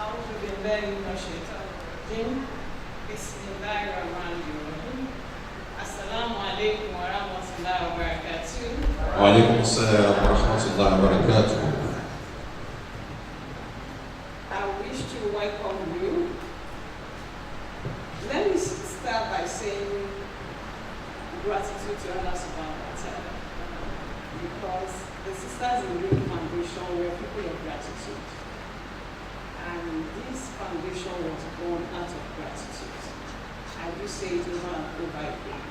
أعوذ بالله من الشيطان الرجيم بسم الله الرحمن الرحيم السلام عليكم ورحمة الله وبركاته. وعليكم السلام ورحمة الله وبركاته. I wish to welcome you. Let me start by saying gratitude to Allah subhanahu wa ta'ala, because the Sisters in Deen Foundation were people of gratitude. And this foundation was born out of gratitude. I do say it over and over again.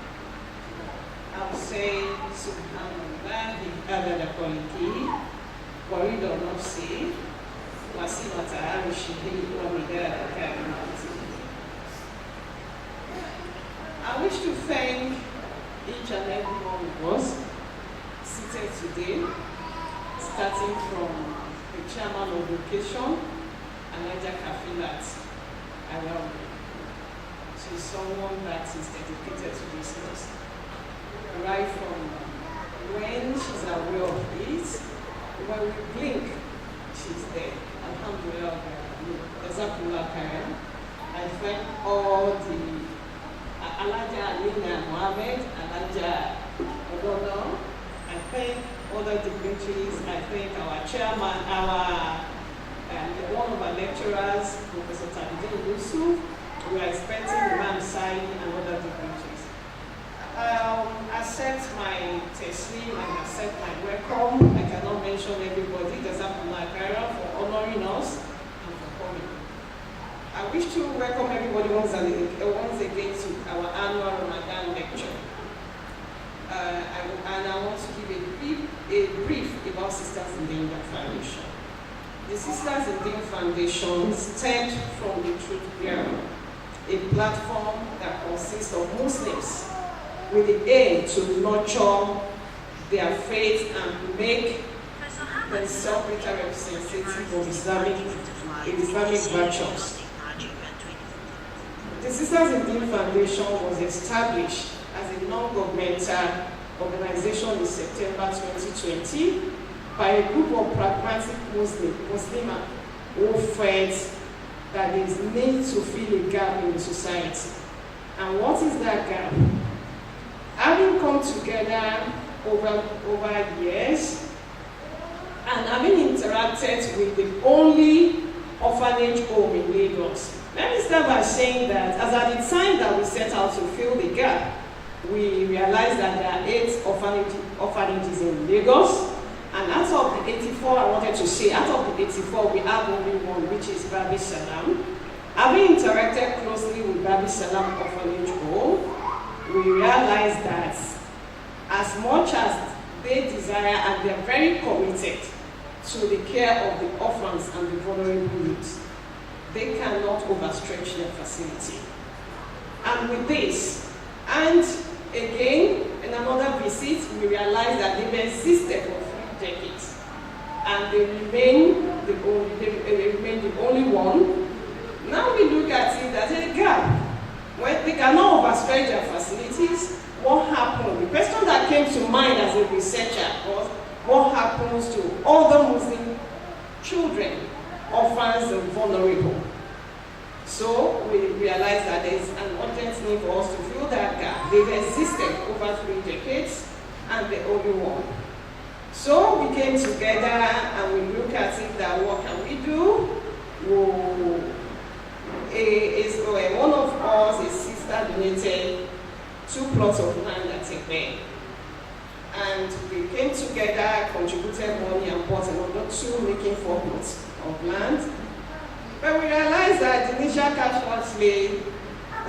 I will say, Subhanallah, adada quality, Corridor Nafsi, Wasimata Arishihi, Wamidada Karimati. I wish to thank each and every one of us seated today, starting from the chairman of education, Anaja Kafilat Around. She's someone that is dedicated to this cause. Right from when she's aware of it, when we blink, she's there. Alhamdulillah, Jazakumullah Khairan. I thank all the Alaja Alina Mohammed, Alaja Odono. I thank other dignitaries. I thank our chairman, one of our lecturers, Professor Tabidin Yusuf. We are expecting Imam Said and other dignitaries. Accept my teslim and accept my welcome. I cannot mention everybody. Jazakumullah Khairan for honoring us and for coming. I wish to welcome everybody once again to our annual Ramadan lecture. And I want to give a brief about Sisters in Deen Foundation. The Sisters in Deen Foundation stemmed from the Truth Bureau, a platform that consists of Muslims with the aim to nurture their faith and make themselves better representative of Islamic virtues. The Sisters in Deen Foundation was established as a non-governmental organization in September 2020 by a group of pragmatic Muslims who felt that there is need to fill a gap in the society. And what is that gap? Having come together over years and having interacted with the only orphanage home in Lagos. Let me start by saying that as at the time that we set out to fill the gap, we realized that there are 8 orphanages in Lagos. And out of the 84, I wanted to say, out of the 84, we have only one, which is Babi Salam. Having interacted closely with Babi Salam Orphanage Home, we realized that as much as they desire and they're very committed to the care of the orphans and the vulnerable youth, they cannot overstretch their facility. And with this, and again, in another visit, we realized that they've existed for 3 decades, and they remain the only one. Now we look at it as a gap. When they cannot overstretch their facilities, what happened? The question that came to mind as a researcher was, what happens to other Muslim children, orphans, and vulnerable? So we realized that there is an urgent need for us to fill that gap. They've existed over 3 decades, and the only one. So we came together and we looked at it that what can we do? One of us, a sister, donated 2 plots of land at Tegbe. And we came together, contributed money, and bought another 2, making 4 plots of land. But we realized that the initial cash outlay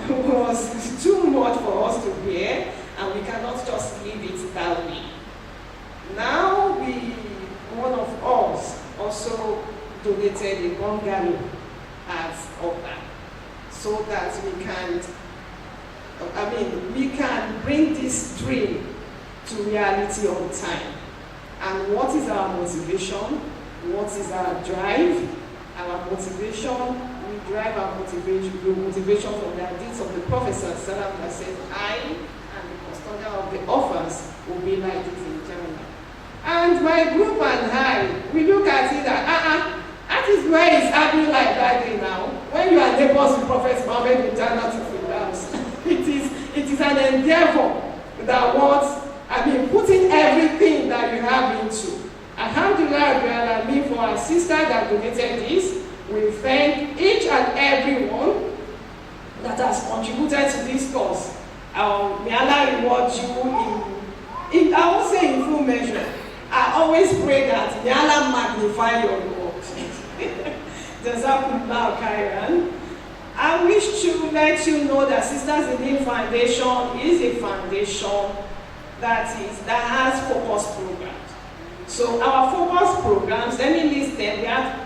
was too much for us to bear, and we cannot just leave it that way. Now one of us also donated a bungalow as Oba, so that we can bring this dream to reality on time. And what is our motivation? What is our drive? Our motivation, we drive our motivation from the hadith of the Prophet that says, I and the custodian of the orphans will be like this in Jannah. And my group and I, we look at it that, that is where it's happening like that in sister that donated this. We thank each and everyone that has contributed to this cause. May Allah reward you in I won't say in full measure. I always pray that may Allah magnify your work. Jazakumullah khairan. I wish to let you know that Sisters in Deen Foundation is a foundation that has focus programs. So our focus programs, let me list them.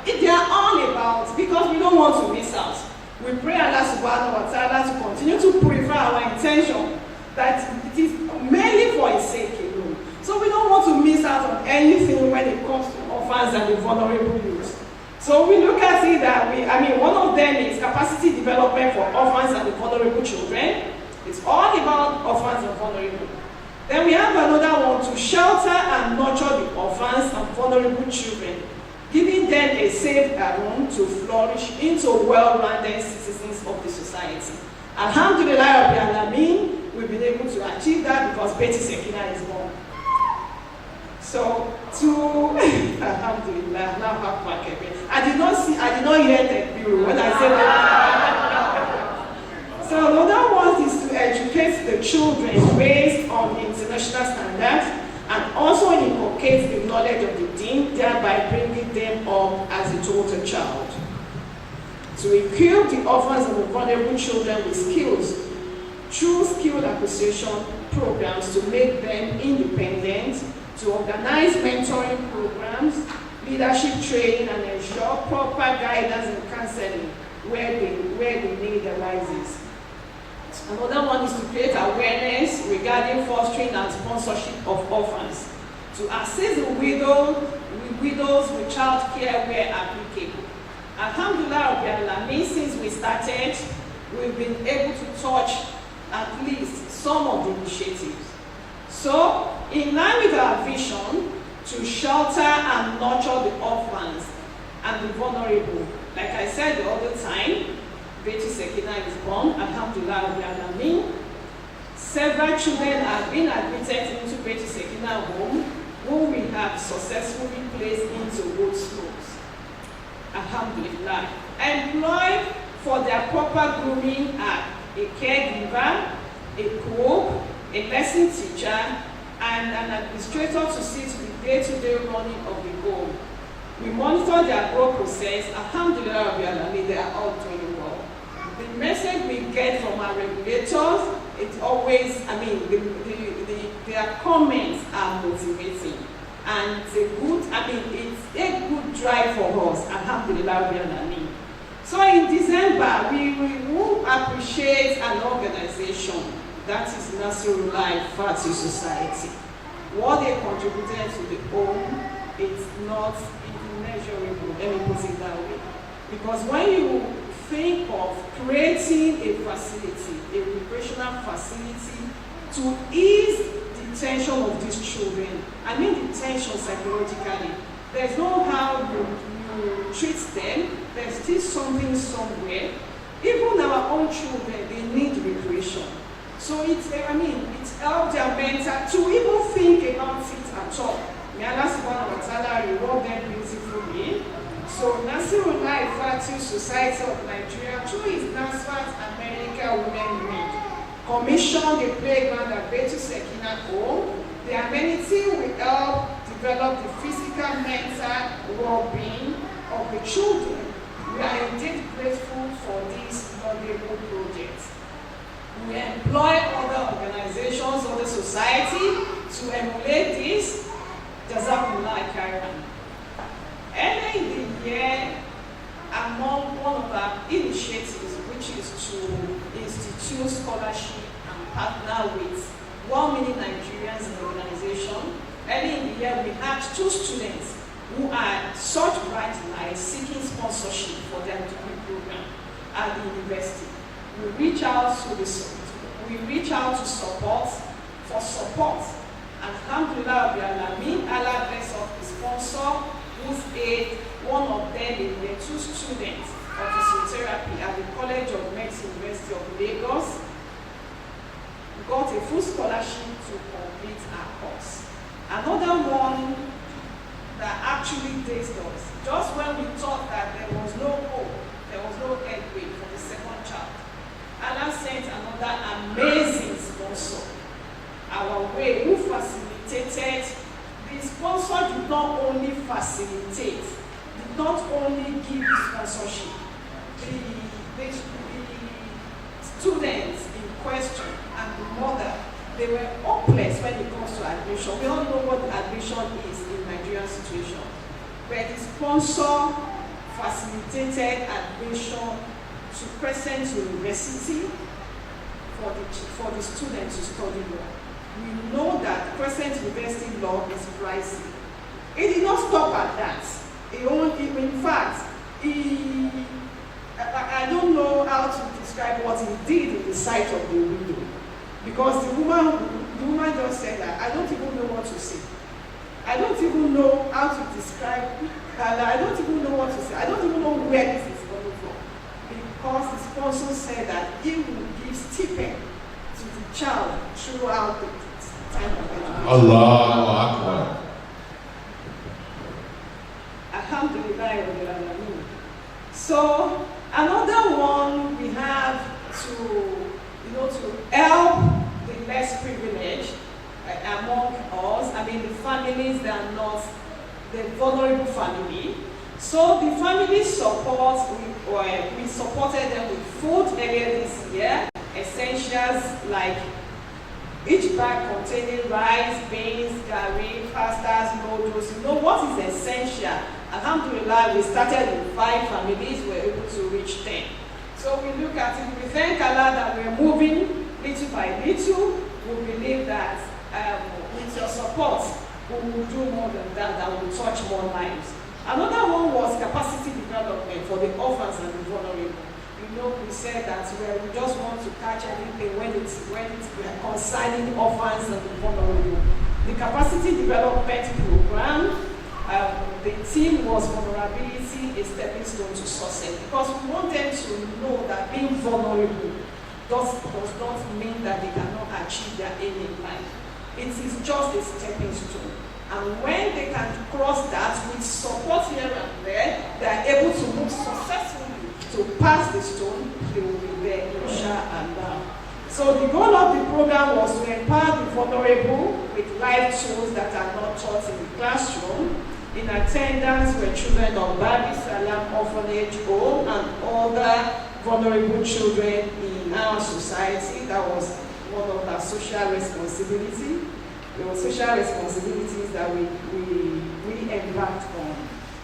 They are all about, because we don't want to miss out. We pray Allah subhanahu wa ta'ala to continue to purify our intention, that it is mainly for His sake alone. So we don't want to miss out on anything when it comes to orphans and the vulnerable youth. So we look at it that one of them is capacity development for orphans and the vulnerable children. It's all about orphans and vulnerable. Then we have another one to shelter and nurture the orphans and vulnerable children, giving them a safe haven to flourish into well-rounded citizens of the society. Alhamdulillah Rabbil Alameen, we've been able to achieve that because Beti Sekina is born. So Alhamdulillah, now I did not hear the bureau when I said that. So another one is to educate the children based on international standards and also inculcate the knowledge of the Deen, thereby bringing them up as a total child. To equip the orphans and the vulnerable children with skills through skill acquisition programs to make them independent, to organize mentoring programs, leadership training, and ensure proper guidance and counseling where the need arises. Another one is to create awareness regarding fostering and sponsorship of orphans, to assist the widows with child care where applicable. Alhamdulillah Rabbil Alameen, since we started, we've been able to touch at least some of the initiatives. So, in line with our vision to shelter and nurture the orphans and the vulnerable, like I said the other time, Beti Sekina is born, Alhamdulillah Rabbil Alameen. Several children have been admitted into Beti Sekina home, whom we have successfully placed into good schools. Alhamdulillah. Employed for their proper grooming are a caregiver, a cook, a lesson teacher, and an administrator to see to the day-to-day running of the home. We monitor their growth process. Alhamdulillah Rabbil Alameen, they are all doing well. The message we get from our regulators, it's always, their comments are motivating. And it's a good drive for us, Alhamdulillah Rabbil Alameen. So in December, we will appreciate an organization, that is Nasrullah Fati Society. What they contributed to the home is not immeasurable, let me put it that way. Because when you think of creating a facility, a recreational facility, to ease the tension of these children, the tension psychologically, there's no how you treat them, there's still something somewhere. Even our own children, they need recreation. So it's helped their mental to even think about it at all. May Allah subhanahu wa ta'ala reward them beautifully. So Nasrullah Fati Society of Nigeria, through its NASFAT America Women Week, commissioned a playground at Beti Sekina home. The amenity will help develop the physical, mental well-being of the children. We are indeed grateful for this valuable project. We employ other organizations, other society to emulate this. Jazakumullah khairan. Earlier in the year, among one of our initiatives, which is to institute scholarship and partner with 1 million Nigerians in the organization, early in the year we had 2 students who are such bright lights seeking sponsorship for their degree program at the university. We reach out to support. Alhamdulillah Rabbil Alameen, Allah bless us the sponsor, whose aid one of them is the 2 students of physiotherapy at the College of Medicine, University of Lagos, got a full scholarship to complete our course. Another one that actually dazed us. Just when we thought that there was no hope, there was no headway for the second child, Allah sent another amazing sponsor our way, who facilitated. The sponsor did not only facilitate, did not only give sponsorship. The students in question and the mother, they were hopeless when it comes to admission. We all know what admission is in Nigerian situation. But the sponsor facilitated admission to Crescent University for the students to study law. We know that Crescent University law is pricey. It did not stop at that. In fact, I don't know how to describe what he did in the sight of the window. Because the woman just said that, I don't even know what to say. I don't even know how to describe, I don't even know what to say. I don't even know where this is coming from. Because the sponsor said that he will give stipend to the child throughout the time of education. Allahu Akbar. Alhamdulillah. So another one we have to help the less privileged among us. I mean, the families that are not the vulnerable family. So the family support, we supported them with food earlier this year, essentials like each bag containing rice, beans, garri, pastas, noodles. You know what is essential? Alhamdulillah, we started with 5 families, we were able to reach 10. So we look at it, we thank Allah that we're moving little by little. We believe that with your support, we will do more than that, that will touch more lives. Another one was capacity development for the orphans and the vulnerable. You know, we said that we just want to catch anything when it's concerning orphans and the vulnerable. The capacity development program, the theme was vulnerability, a stepping stone to success. Because we want them to know that being vulnerable does not mean that they cannot achieve their aim in life. It is just a stepping stone. And when they can cross that with support here and there, they are able to move successfully to pass the stone. They will be there, inshallah. So the goal of the program was to empower the vulnerable with life tools that are not taught in the classroom. In attendance were children of Babi Salam Orphanage Home and other vulnerable children in our society. That was one of our social responsibilities. There were social responsibilities that we embarked on.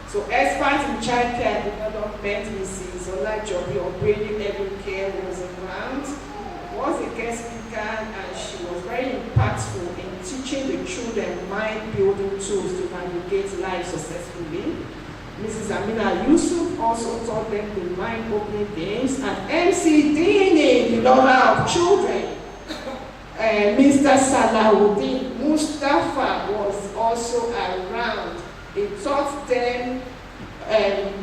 So experts in child care development, Mrs. Olajobi Obreni Care was around, was a guest speaker, and she was very impactful in teaching the children mind-building tools to navigate life successfully. Mrs. Amina Yusuf also taught them the mind-opening games, and MC Deen, the lover of children, Mr. Salahuddin Mustafa was also around. He taught them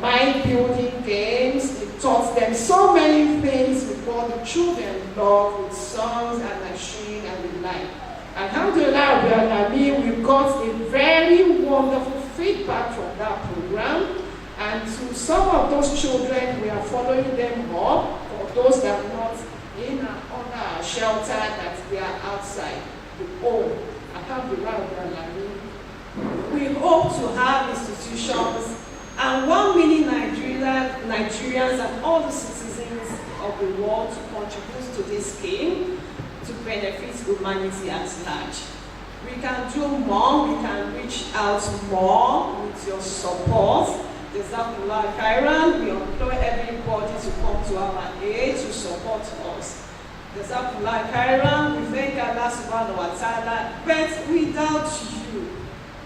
mind-building games. He taught them so many things before the children loved, with songs and machine and the like. Alhamdulillah, we got a very wonderful feedback from that program. And to some of those children, we are following them up. For those that are not in and under our shelter, that they are outside the home. Alhamdulillah, we hope to have institutions and 1 million Nigerians and all the citizens of the world to contribute to this scheme to benefit humanity at large. We can do more, we can reach out more with your support. Jazakumullah khairan, we employ everybody to come to our aid to support us. Jazakumullah khairan, we thank Allah subhanahu wa ta'ala, but without you,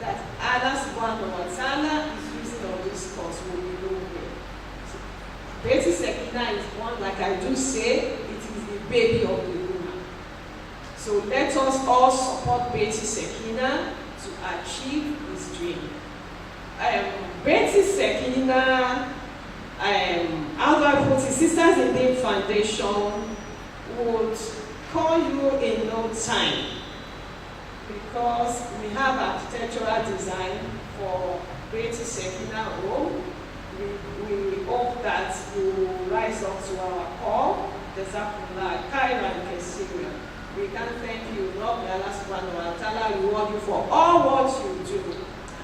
that Allah subhanahu wa ta'ala is using all this cause, we will know where. Beti Sekina is one, like I do say, it is the baby of the woman. So let us all support Beti Sekina to achieve this dream. Beti Sekina, how do I put it? Sisters in Deen Foundation would call you in no time, because we have architectural design, for creating secular home. We hope that you will rise up to our call. Jazakumullah khairan kaseeran. We can thank you. Lord, may Allah subhanahu wa ta'ala reward you for all what you do.